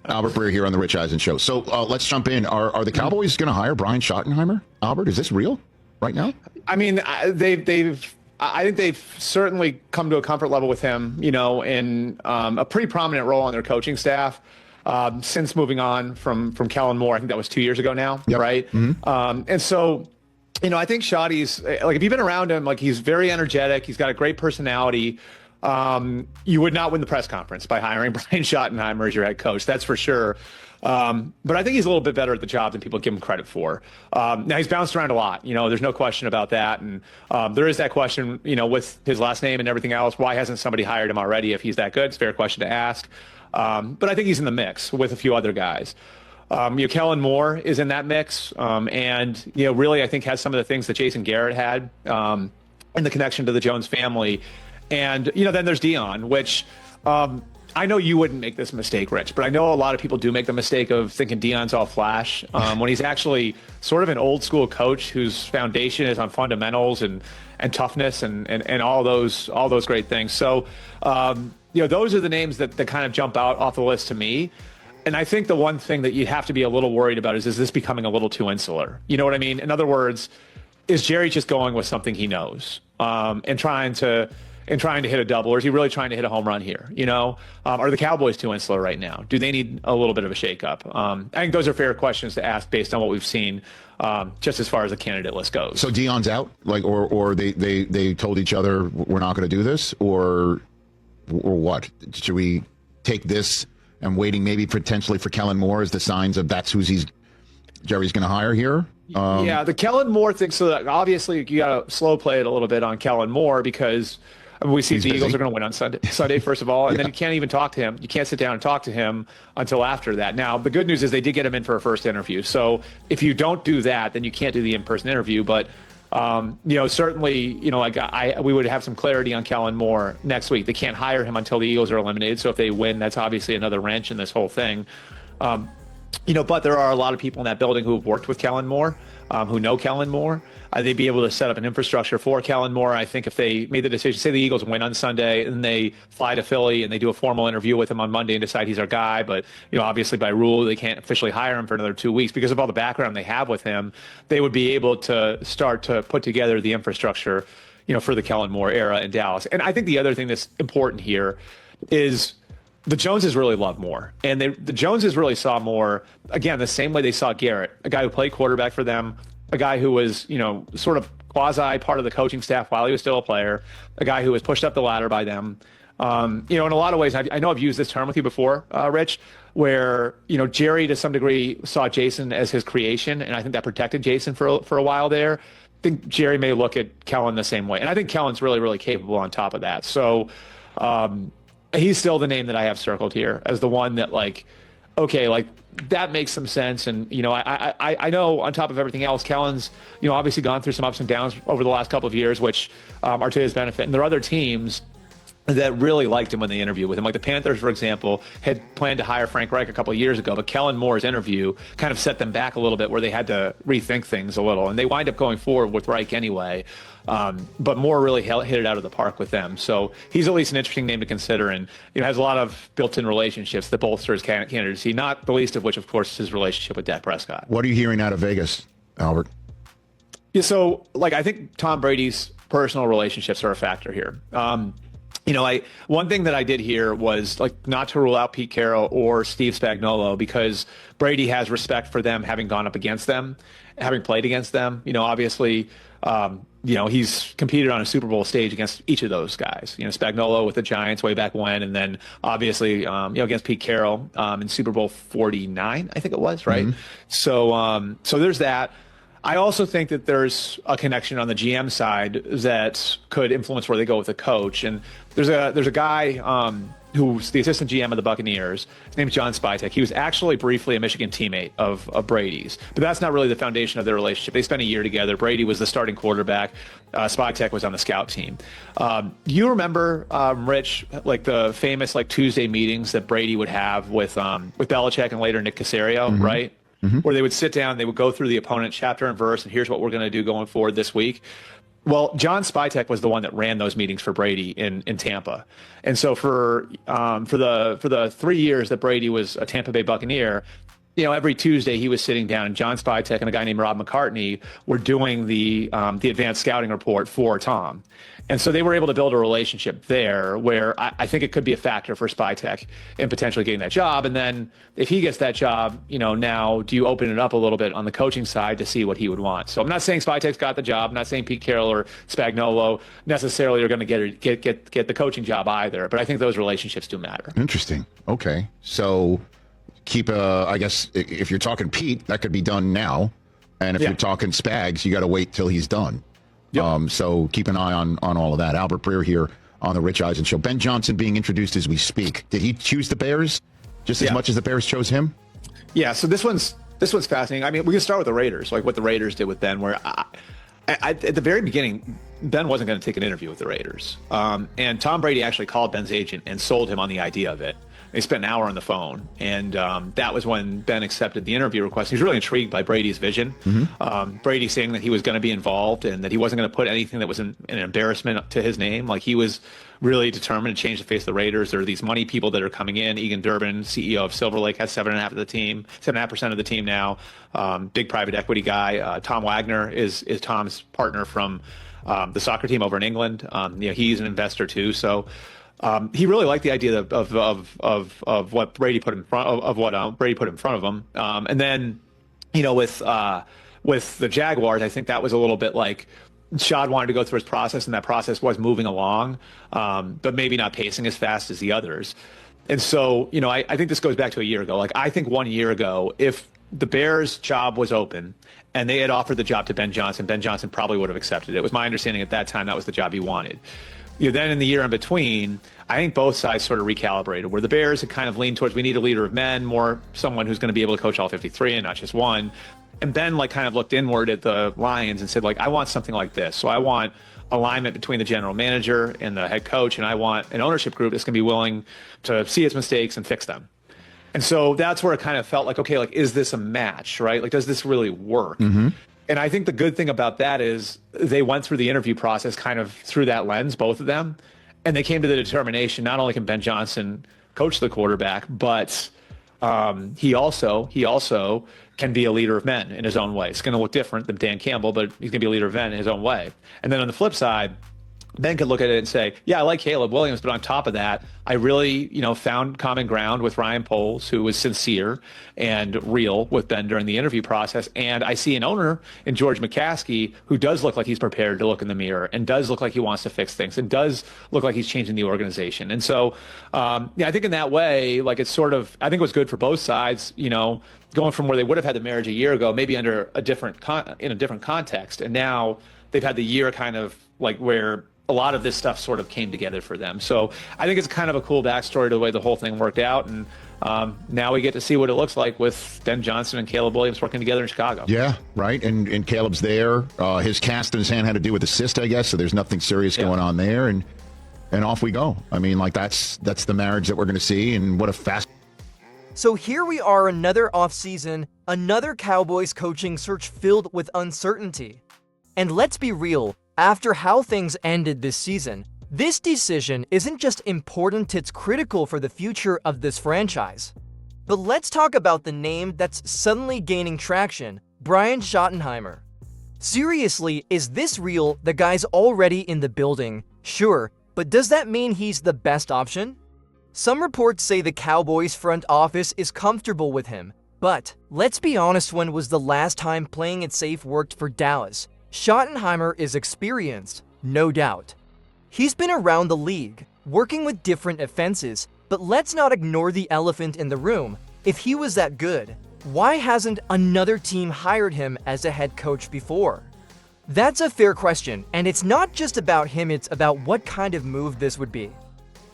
Albert Breer here on the Rich Eisen Show. So let's jump in. Are the Cowboys going to hire Brian Schottenheimer? Albert, is this real right now? I mean, I think they've certainly come to a comfort level with him, in a pretty prominent role on their coaching staff since moving on from Kellen Moore. I think that was 2 years ago now, Yep. right? Mm-hmm. And so, I think Shotty's, like, if you've been around him, like, he's very energetic. He's got a great personality. You would not win the press conference by hiring Brian Schottenheimer as your head coach. That's for sure. But I think he's a little bit better at the job than people give him credit for. Now, he's bounced around a lot. There's no question about that. And there is that question, with his last name and everything else, why hasn't somebody hired him already if he's that good? It's a fair question to ask. But I think he's in the mix with a few other guys. Kellen Moore is in that mix. And really, I think has some of the things that Jason Garrett had in the connection to the Jones family. And, then there's Dion, which I know you wouldn't make this mistake, Rich, but I know a lot of people do make the mistake of thinking Dion's all flash when he's actually sort of an old school coach whose foundation is on fundamentals and toughness and all those great things. So, those are the names that kind of jump out off the list to me. And I think the one thing that you have to be a little worried about is this becoming a little too insular? You know what I mean? In other words, is Jerry just going with something he knows and trying to hit a double, or is he really trying to hit a home run here? Are the Cowboys too insular right now? Do they need a little bit of a shakeup? I think those are fair questions to ask based on what we've seen, just as far as the candidate list goes. So Dion's out, or they told each other we're not going to do this, or what? Should we take this and waiting maybe potentially for Kellen Moore as the signs of that's who Jerry's going to hire here? Yeah, the Kellen Moore thing. So that obviously you got to slow play it a little bit on Kellen Moore because we see the Eagles are going to win on Sunday, first of all, and then you can't even talk to him. You can't sit down and talk to him until after that. Now, the good news is they did get him in for a first interview. So if you don't do that, then you can't do the in-person interview. But, certainly, we would have some clarity on Kellen Moore next week. They can't hire him until the Eagles are eliminated. So if they win, that's obviously another wrench in this whole thing. But there are a lot of people in that building who have worked with Kellen Moore, who know Kellen Moore. They'd be able to set up an infrastructure for Kellen Moore. I think if they made the decision, say the Eagles win on Sunday, and they fly to Philly and they do a formal interview with him on Monday and decide he's our guy, but obviously by rule they can't officially hire him for another 2 weeks because of all the background they have with him. They would be able to start to put together the infrastructure, for the Kellen Moore era in Dallas. And I think the other thing that's important here is the Joneses really love Moore, and the Joneses really saw Moore, again, the same way they saw Garrett, a guy who played quarterback for them, a guy who was, sort of quasi part of the coaching staff while he was still a player, a guy who was pushed up the ladder by them. In a lot of ways, I know I've used this term with you before, Rich, where, Jerry to some degree saw Jason as his creation, and I think that protected Jason for a while there. I think Jerry may look at Kellen the same way, and I think Kellen's really, really capable on top of that. So, he's still the name that I have circled here as the one that, that makes some sense. And, I know on top of everything else, Kellen's, obviously gone through some ups and downs over the last couple of years, which are to his benefit. And there are other teams that really liked him when they interviewed with him. Like the Panthers, for example, had planned to hire Frank Reich a couple of years ago, but Kellen Moore's interview kind of set them back a little bit where they had to rethink things a little. And they wind up going forward with Reich anyway. But Moore really hit it out of the park with them. So he's at least an interesting name to consider and has a lot of built-in relationships that bolster his candidacy, not the least of which, of course, is his relationship with Dak Prescott. What are you hearing out of Vegas, Albert? Yeah, so I think Tom Brady's personal relationships are a factor here. One thing that I did hear was not to rule out Pete Carroll or Steve Spagnuolo because Brady has respect for them having gone up against them, having played against them. Obviously, he's competed on a Super Bowl stage against each of those guys. Spagnuolo with the Giants way back when, and then obviously, against Pete Carroll in Super Bowl 49, I think it was, right? Mm-hmm. So there's that. I also think that there's a connection on the GM side that could influence where they go with the coach. And there's a guy who's the assistant GM of the Buccaneers. His name's John Spytek. He was actually briefly a Michigan teammate of Brady's, but that's not really the foundation of their relationship. They spent a year together. Brady was the starting quarterback. Spytek was on the scout team. You remember, Rich, the famous Tuesday meetings that Brady would have with Belichick and later Nick Caserio, mm-hmm. right? Mm-hmm. Where they would sit down, they would go through the opponent chapter and verse, and here's what we're going to do going forward this week. Well, John Spytek was the one that ran those meetings for Brady in Tampa, and so for the 3 years that Brady was a Tampa Bay Buccaneer, every Tuesday he was sitting down, and John Spytek and a guy named Rob McCartney were doing the advanced scouting report for Tom. And so they were able to build a relationship there where I think it could be a factor for Spytek in potentially getting that job. And then if he gets that job, now do you open it up a little bit on the coaching side to see what he would want? So I'm not saying Spytek's got the job. I'm not saying Pete Carroll or Spagnuolo necessarily are going to get the coaching job either. But I think those relationships do matter. Interesting. Okay. So I guess if you're talking Pete, that could be done now. And if you're talking Spags, you got to wait till he's done. Yep. So keep an eye on all of that. Albert Breer here on the Rich Eisen Show. Ben Johnson being introduced as we speak. Did he choose the Bears just as much as the Bears chose him? Yeah. So this one's fascinating. I mean, we can start with the Raiders, like what the Raiders did with Ben, where at the very beginning, Ben wasn't going to take an interview with the Raiders. And Tom Brady actually called Ben's agent and sold him on the idea of it. They spent an hour on the phone, and that was when Ben accepted the interview request. He was really intrigued by Brady's vision. Mm-hmm. Brady saying that he was going to be involved and that he wasn't going to put anything that was an embarrassment to his name. Like, he was really determined to change the face of the Raiders. There are these money people that are coming in. Egan Durbin, CEO of Silver Lake, has 7.5% of the team now. Big private equity guy. Tom Wagner is Tom's partner from the soccer team over in England. He's an investor too. So. He really liked the idea of what Brady put in front of Brady put in front of him, and then with the Jaguars, I think that was a little bit like Shad wanted to go through his process, and that process was moving along, but maybe not pacing as fast as the others. And so I think this goes back to a year ago. Like, I think 1 year ago, if the Bears' job was open and they had offered the job to Ben Johnson probably would have accepted it. It was my understanding at that time that was the job he wanted. Then in the year in between, I think both sides sort of recalibrated, where the Bears had kind of leaned towards, we need a leader of men, more someone who's going to be able to coach all 53 and not just one. And Ben kind of looked inward at the Lions and said, I want something like this. So I want alignment between the general manager and the head coach, and I want an ownership group that's going to be willing to see its mistakes and fix them. And so that's where it kind of felt like, okay, is this a match, right? Does this really work? Mm-hmm. And I think the good thing about that is they went through the interview process kind of through that lens, both of them, and they came to the determination, not only can Ben Johnson coach the quarterback, but he also can be a leader of men in his own way. It's going to look different than Dan Campbell, but he's going to be a leader of men in his own way. And then on the flip side, Ben could look at it and say, yeah, I like Caleb Williams, but on top of that, I really, found common ground with Ryan Poles, who was sincere and real with Ben during the interview process. And I see an owner in George McCaskey who does look like he's prepared to look in the mirror and does look like he wants to fix things and does look like he's changing the organization. And so, I think in that way, it's sort of, I think it was good for both sides, going from where they would have had the marriage a year ago, maybe under a different context. And now they've had the year kind of where a lot of this stuff sort of came together for them. So I think it's kind of a cool backstory to the way the whole thing worked out. And now we get to see what it looks like with Ben Johnson and Caleb Williams working together in Chicago. Yeah, right. And Caleb's there. His cast in his hand had to do with a cyst, I guess. So there's nothing serious going on there. And off we go. I mean, that's the marriage that we're going to see. And what a fast. So here we are, another offseason, another Cowboys coaching search filled with uncertainty. And let's be real. After how things ended this season, this decision isn't just important, it's critical for the future of this franchise. But let's talk about the name that's suddenly gaining traction, Brian Schottenheimer. Seriously, is this real? The guy's already in the building, sure, but does that mean he's the best option? Some reports say the Cowboys front office is comfortable with him, but let's be honest, when was the last time playing it safe worked for Dallas? Schottenheimer is experienced, no doubt. He's been around the league, working with different offenses, but let's not ignore the elephant in the room. If he was that good, why hasn't another team hired him as a head coach before? That's a fair question, and it's not just about him, it's about what kind of move this would be.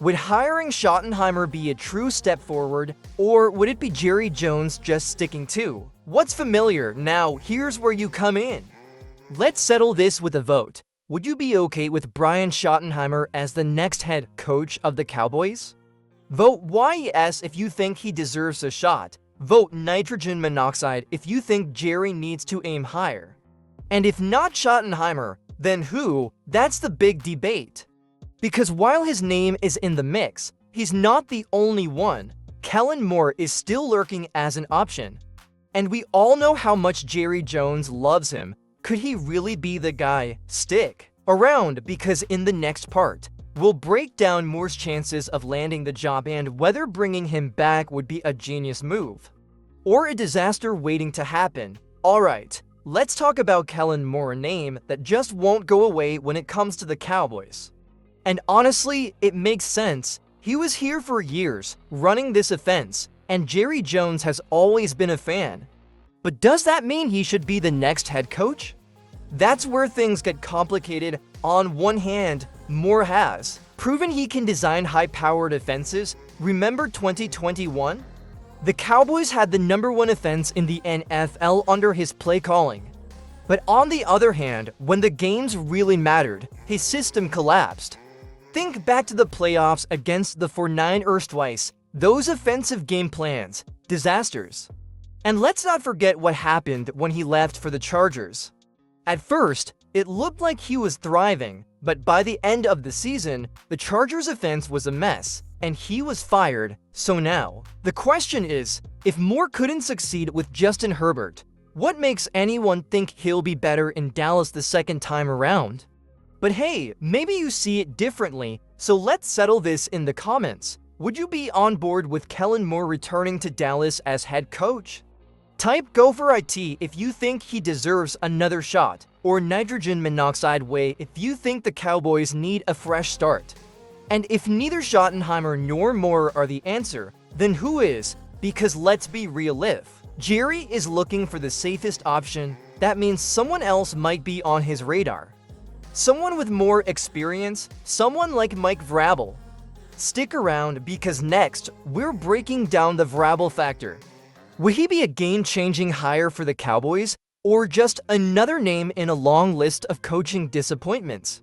Would hiring Schottenheimer be a true step forward, or would it be Jerry Jones just sticking to what's familiar? Now, here's where you come in. Let's settle this with a vote. Would you be okay with Brian Schottenheimer as the next head coach of the Cowboys? Vote YES if you think he deserves a shot. Vote nitrogen monoxide if you think Jerry needs to aim higher. And if not Schottenheimer, Then who? That's the big debate. Because while his name is in the mix, he's not the only one. Kellen Moore is still lurking as an option. And we all know how much Jerry Jones loves him. Could he really be the guy? Stick around, because in the next part, we'll break down Moore's chances of landing the job and whether bringing him back would be a genius move or a disaster waiting to happen. Alright, let's talk about Kellen Moore, a name that just won't go away when it comes to the Cowboys. And honestly, it makes sense. He was here for years, running this offense, and Jerry Jones has always been a fan. But does that mean he should be the next head coach? That's where things get complicated. On one hand, Moore has proven he can design high-powered offenses. Remember 2021? The Cowboys had the #1 offense in the NFL under his play calling. But on the other hand, when the games really mattered, his system collapsed. Think back to the playoffs against the 49ers twice. Those offensive game plans, disasters. And let's not forget what happened when he left for the Chargers. At first, it looked like he was thriving, but by the end of the season, the Chargers' offense was a mess, and he was fired. So now, the question is, if Moore couldn't succeed with Justin Herbert, what makes anyone think he'll be better in Dallas the second time around? But hey, maybe you see it differently, so let's settle this in the comments. Would you be on board with Kellen Moore returning to Dallas as head coach? Type "Go for IT" if you think he deserves another shot, or nitrogen monoxide way if you think the Cowboys need a fresh start. And if neither Schottenheimer nor Moore are the answer, then who is? Because let's be real, if Jerry is looking for the safest option, that means someone else might be on his radar. Someone with more experience, someone like Mike Vrabel. Stick around, because next, we're breaking down the Vrabel factor. Will he be a game-changing hire for the Cowboys, or just another name in a long list of coaching disappointments?